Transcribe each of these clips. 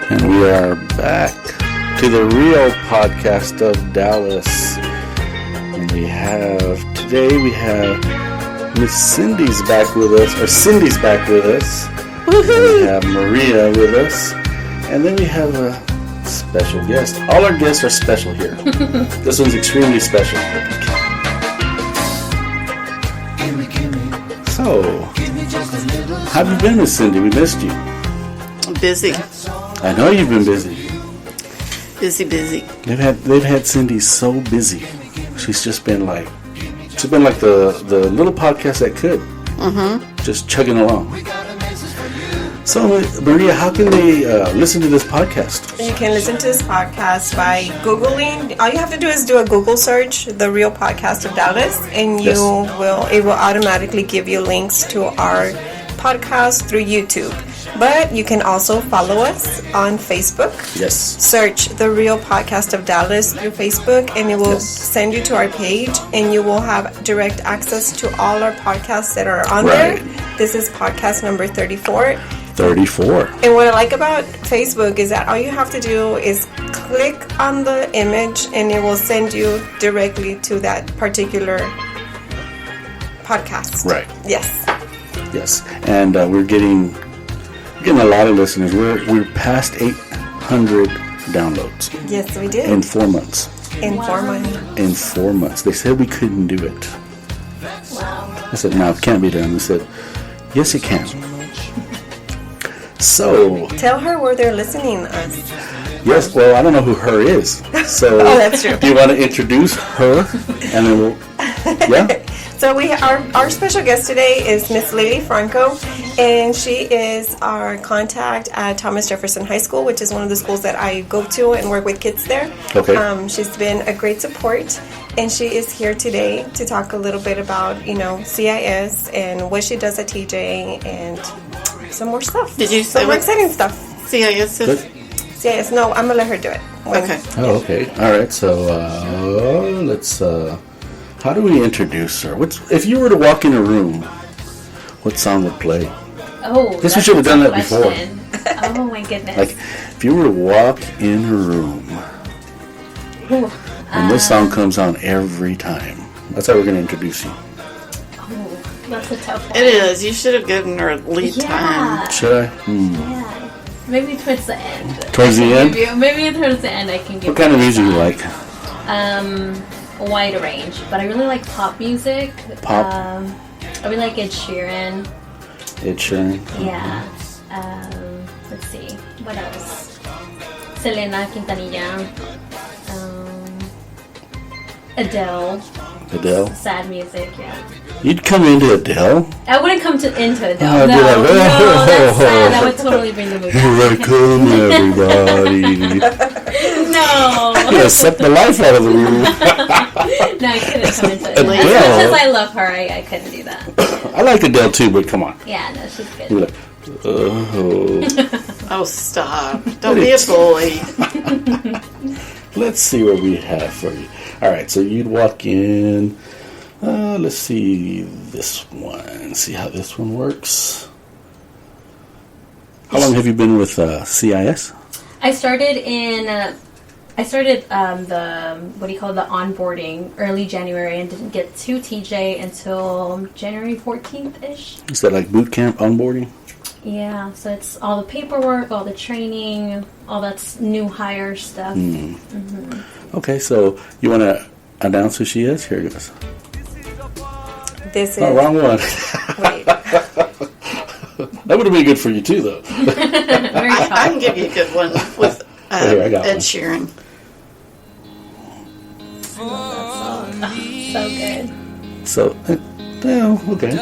And we are back to the real podcast of Dallas. And today we have Miss Cindy's back with us, or Cindy's back with us. We have Maria with us. And then we have a special guest. All our guests are special here. This one's extremely special. So, how have you been, Miss Cindy? We missed you. Busy. I know you've been busy. Busy. They've had Cindy so busy. She's been like the little podcast that could. Just chugging along. So, Maria, how can they listen to this podcast? You can listen to this podcast by Googling. All you have to do is do a Google search, The Real Podcast of Dallas, and it will automatically give you links to our podcast through YouTube. But you can also follow us on Facebook. Yes. Search The Real Podcast of Dallas through Facebook, and it will send you to our page, and you will have direct access to all our podcasts that are on there. This is podcast number 34. 34. And what I like about Facebook is that all you have to do is click on the image, and it will send you directly to that particular podcast. Right. Yes. And we're getting a lot of listeners. We're past 800 downloads. Yes, we did. In 4 months. In 4 months. In 4 months. They said we couldn't do it. Wow. I said, no, it can't be done. They said, yes, it can. So. Tell her where they're listening to us. Yes, well, I don't know who her is. So. Oh, that's true. Do you want to introduce her? And then we'll. Yeah? So our special guest today is Miss Liliana Franco, and she is our contact at Thomas Jefferson High School, which is one of the schools that I go to and work with kids there. Okay. She's been a great support, and she is here today to talk a little bit about, CIS and what she does at TJ and some more stuff. Did you say some more exciting stuff? CIS is? CIS. No, I'm gonna let her do it. Okay. Oh, okay. All right. So let's. How do we introduce her? If you were to walk in a room, what song would play? Oh, guess we should have done that before. Oh my goodness! Like, if you were to walk in a room, and this song comes on every time. That's how we're going to introduce you. Oh, that's a tough one. It is. You should have given her lead time. Should I? Yeah. Maybe towards the end. Towards the end? Maybe towards the end I can give. What kind of music you like? A wide range, but I really like pop music. Pop? I really like Ed Sheeran. Ed Sheeran? Yeah. Let's see. What else? Selena Quintanilla. Adele. Adele? Sad music, yeah. You'd come into Adele? I wouldn't come into Adele. Oh, No, that's sad. That would totally bring the mood down. Welcome, everybody. No. Yeah, suck the life out of the room. No, I couldn't come into it. Adele? As much as I love her, I couldn't do that. I like Adele too, but come on. Yeah, no, she's good. You're like, oh. Oh, stop. Don't be a bully. Let's see what we have for you. All right, so you'd walk in. Let's see this one. See how this one works. How long have you been with CIS? I started the the onboarding early January and didn't get to TJ until January 14th-ish. Is that like boot camp onboarding? Yeah, so it's all the paperwork, all the training, all that's new hire stuff. Mm-hmm. Okay, so you want to announce who she is? Here it goes. This is... Oh, wrong one. Wait. That would have been good for you too, though. I can give you a good one with Here, I got Ed one. Sheeran. So good. So, well, okay.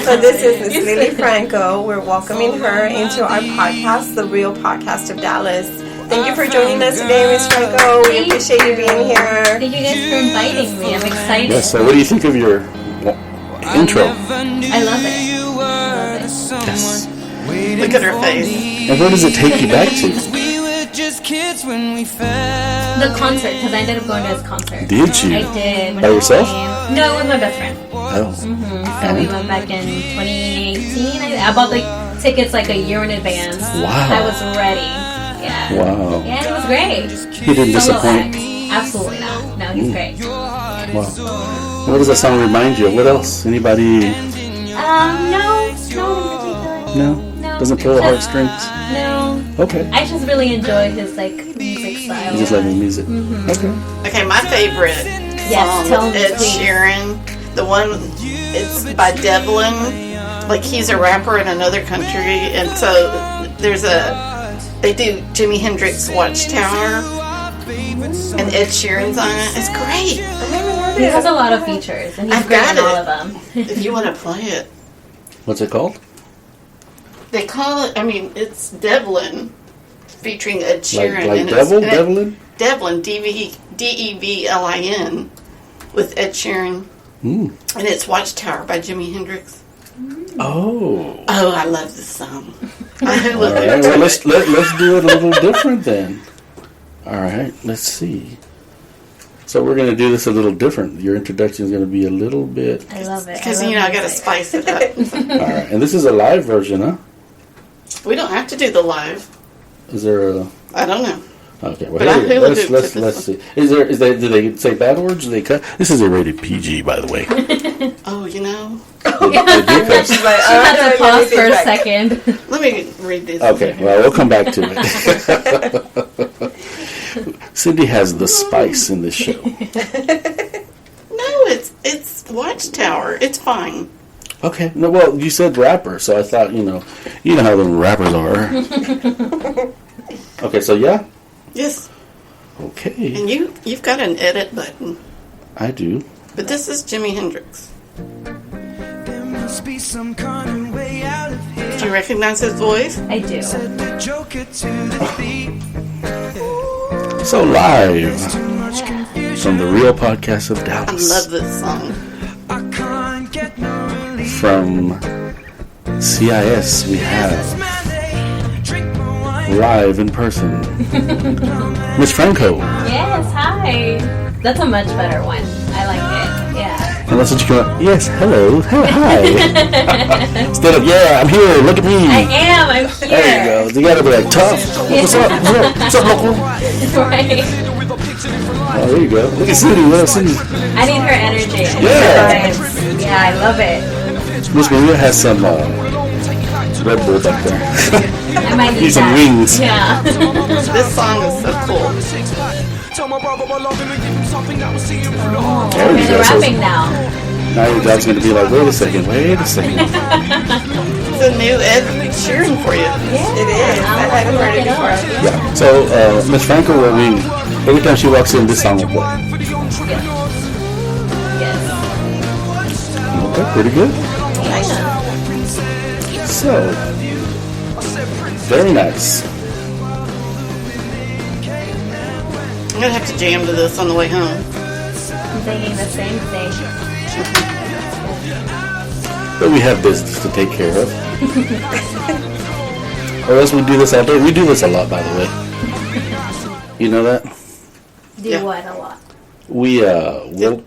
So this is Miss Lily Franco. We're welcoming her into our podcast, The Real Podcast of Dallas. Thank you for joining us today, Miss Franco. We appreciate you being here. Thank you guys for inviting me. I'm excited. Yes, so what do you think of your intro? I love it. Yes. Look at her face. And where does it take you back to? The concert, because I ended up going to his concert. Did you? I did. When By I yourself? came. No, with my best friend. Oh. So we went back in 2018. I bought the tickets like a year in advance. Wow. I was ready. Yeah. Wow. Yeah, it was great. He didn't Solo disappoint. act. Absolutely not. No, he's great. Wow. What does that song remind you of? What else? Anybody? No in particular. No? Doesn't pull heartstrings? No. Okay. I just really enjoy his like music style. You just like the music? Okay. Okay, my favorite tell song me, is Ed please. Sheeran. The one, it's by Devlin. Like, he's a rapper in another country, and so they do Jimi Hendrix Watchtower, and Ed Sheeran's on it. It's great. He has a lot of features, and he's I've great got in all it. of them. If you want to play it. What's it called? They call it, it's Devlin featuring Ed Sheeran. Like and Devil? it's- Devlin? Devlin, Devlin, with Ed Sheeran. Mm. And it's Watchtower by Jimi Hendrix. Oh. Oh, I love this song. I All love right. it. Well, let's do it a little different then. All right. Let's see. So we're going to do this a little different. Your introduction is going to be a little bit. I love it. Because, love I got to music. spice it up. All right. And this is a live version, huh? We don't have to do the live. Is there a? I don't know. Okay. Well, But here we go. I will Let's see. Do they say bad words? Do they cut? This is a rated PG, by the way. Oh, They do cuss. She had to pause for a second. let me read this. Okay, well, we'll come back to it. Cindy has the spice in this show. No, it's Watchtower. It's fine. Okay, no, well, you said rapper, so I thought, you know how the rappers are. Okay, so yeah? Yes. Okay, And you've got an edit button. I do. But this is Jimi Hendrix. There must be some kind of way out of here. Do you recognize his voice? I do. Said the joker to the thief. So live Too much confusion. from the Real Podcast of I Dallas. love this song. I can't get no relief. From CIS, we have Drink my wine. live in person Miss Franco. Yes, hi. That's a much better one. I like it. Yeah. And that's what you come up. Yes, hello, hi. Instead of, yeah, I'm here, look at me. I am. I'm here. There you go. You gotta be like tough. What's up? What's up, local? Right. Oh, there you go. Look at Cindy. What up, Cindy? I need her energy. I need Yeah. her vibes. Yeah, I love it. Miss Maria has some Red Bull back there. I might need Need some that. wings. Yeah. This song is so cool. There you We're go. So rapping now. now your job's gonna be like, wait a second. It's a new Ed Sheeran for you. It is. I haven't heard it before. Yeah. So Miss Franco, every time she walks in, this song will play. Yes. Okay, pretty good. So very nice. I'm going to have to jam to this on the way home. I'm thinking the same thing. But we have business to take care of. Or else we do this all day. We do this a lot, by the way. You know that? Do Yeah. what a lot? We'll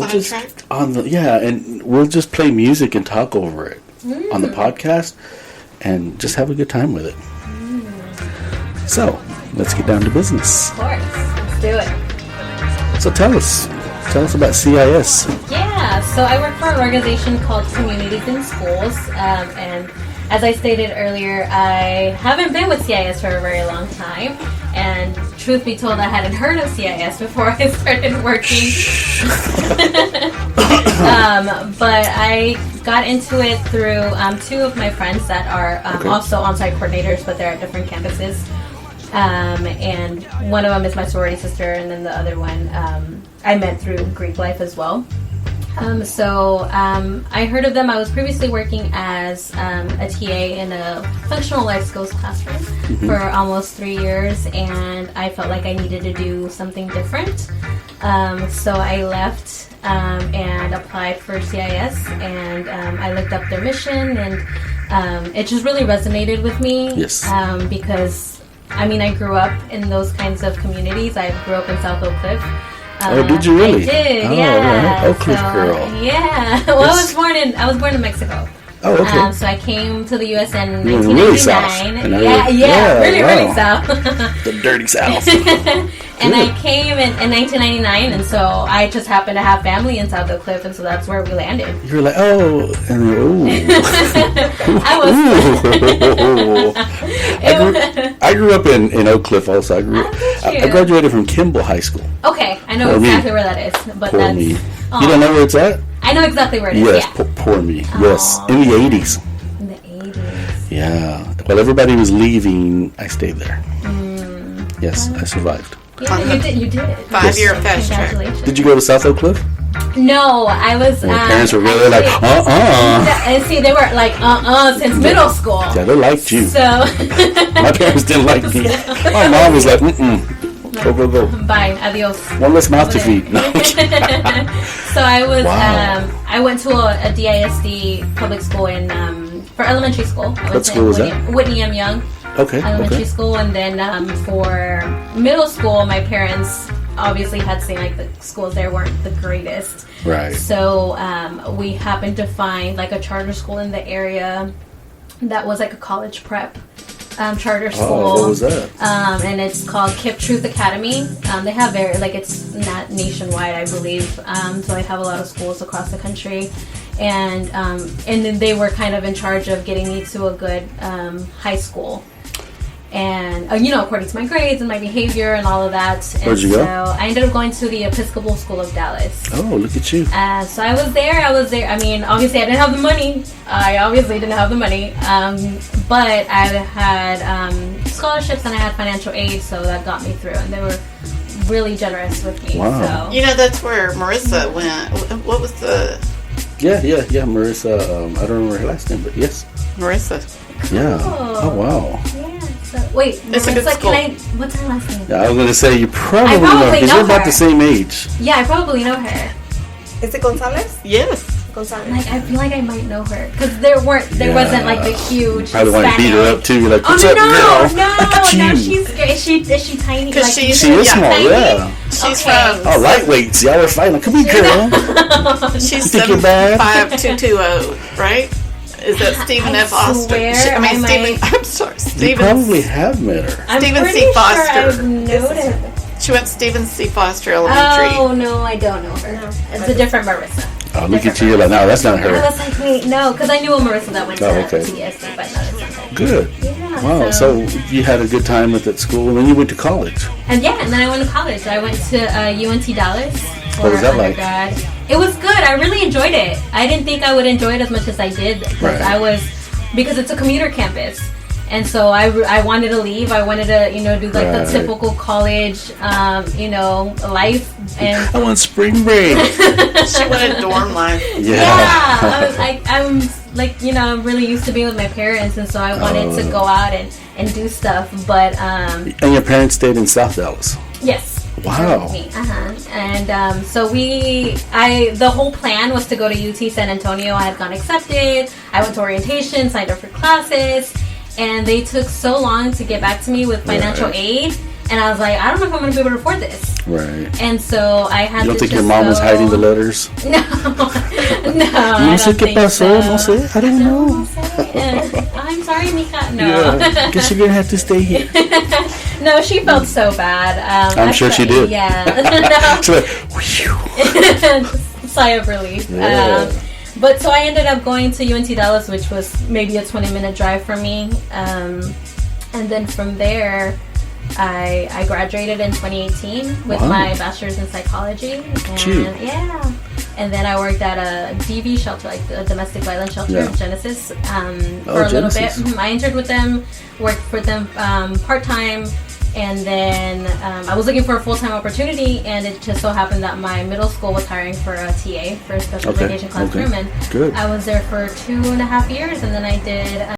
just Sidetracked? and we'll just play music and talk over it on the podcast and just have a good time with it. So let's get down to business. Of course. Let's do it. So tell us about CIS. Yeah, so I work for an organization called Communities in Schools, and as I stated earlier, I haven't been with CIS for a very long time, and truth be told, I hadn't heard of CIS before I started working. But I got into it through two of my friends that are also on-site coordinators, but they're at different campuses. And one of them is my sorority sister, and then the other one I met through Greek life as well. I heard of them. I was previously working as a TA in a functional life skills classroom for almost 3 years, and I felt like I needed to do something different. So I left and applied for CIS, and I looked up their mission, and it just really resonated with me. Yes. Because, I mean, I grew up in those kinds of communities. I grew up in South Oak Cliff. Did you really? I did, Oh, yeah. right. Oak Cliff girl. Yeah. Well, I was born in Mexico. Oh, okay. So I came to the U.S. in You were 1999. really south. Really Wow. south. The dirty south. And I came in 1999, and so I just happened to have family in South Oak Cliff, and so that's where we landed. You were like, oh, and then, ooh. I grew up in Oak Cliff also. I graduated from Kimball High School. Okay, I know Poor me. exactly where that is, but Poor that's... me. Aw. You don't know where it's at? I know exactly where it is, Yes, yeah. poor me. Yes, in the 80s. In the 80s. Yeah. While everybody was leaving, I stayed there. Yes, I survived. Yeah, you did. 5-year fast track. Congratulations. Did you go to South Oak Cliff? No, I was... And your parents were really like, And see, they were like, since middle school. Yeah, they liked you. So... My parents didn't like me. My mom was like, go. Bye, adios. One less mouth to feed. No, I'm kidding. So I was, Wow. I went to a DISD public school in, for elementary school. I What school was that? Whitney M. Young Okay, Elementary School. And then for middle school, my parents obviously had seen like the schools there weren't the greatest. Right. So we happened to find like a charter school in the area that was like a college prep charter school. Oh, what was that? And it's called Kip Truth Academy. They have it's not nationwide, I believe. So they have a lot of schools across the country. And then they were kind of in charge of getting me to a good high school. And, according to my grades and my behavior and all of that. Where'd you go? So I ended up going to the Episcopal School of Dallas. Oh, look at you. So I was there. I mean, obviously I didn't have the money. But I had scholarships and I had financial aid, so that got me through. And they were really generous with me. Wow. So. That's where Marissa went. What was the... Yeah, Marissa, I don't remember her last name, but yes. Marissa. Yeah. Oh, wow. Yeah. So, wait, It's a good Marissa, school. what's her last name? Yeah, I was going to say, you probably probably because know you're about her. the same age. Yeah, I probably know her. Is it Gonzalez? Yes. Gonzalez. Like, I feel like I might know her because there wasn't like the huge. Probably want to beat her up, too. You're like, what's Oh up, girl? no, you. she's great. Is she tiny? Because She is small, tiny? yeah. She's Okay. Oh, lightweights. Y'all were fighting. Come here, girl. She's think you're bad? 75220, right? Is that Stephen I F. Austin? swear I'm sorry, You Stephen. probably have met her. I'm Stephen pretty C. sure Foster. I've noticed. She went to Stephen C. Foster Elementary. Oh no, I don't know her. No. It's a different Marissa. Oh, look at you. You're like, no, that's not I her. was like, wait, no, because I knew a Marissa that went to okay. TSC, but no, it's not her. Good. Yeah, Wow. So you had a good time at that school, and then you went to college. And then I went to college. I went to UNT Dallas for What was that like? undergrad. It was good. I really enjoyed it. I didn't think I would enjoy it as much as I did because it's a commuter campus. And so I wanted to leave. I wanted to, do like the typical college, life. And I want spring break. She wanted dorm life. I'm like, I'm really used to being with my parents, and so I wanted to go out and do stuff. But And your parents stayed in South Dallas. yes. Wow. And so the whole plan was to go to UT San Antonio. I had gotten accepted. I went to orientation, signed up for classes, and they took so long to get back to me with financial aid. And I was like, I don't know if I'm going to be able to afford this. Right. And so I had to. You don't think just your mom was go- hiding the letters? No, I No sé don't qué think pasó, so. no sé, I don't know. I'm sorry, Mika. No. Yeah. Guess you're gonna have to stay here. No, she felt so bad. I'm sure she did. Yeah. She's like, whew. Sigh of relief. Yeah. But so I ended up going to UNT Dallas, which was maybe a 20-minute drive for me. And then from there, I graduated in 2018 with my bachelor's in psychology. And Gee. And then I worked at a DV shelter, like a domestic violence shelter, Genesis, for a little bit. Genesis. I interned with them, worked for them part-time, And then I was looking for a full-time opportunity, and it just so happened that my middle school was hiring for a TA, for a special education classroom, and Good. I was there for 2.5 years, and then I did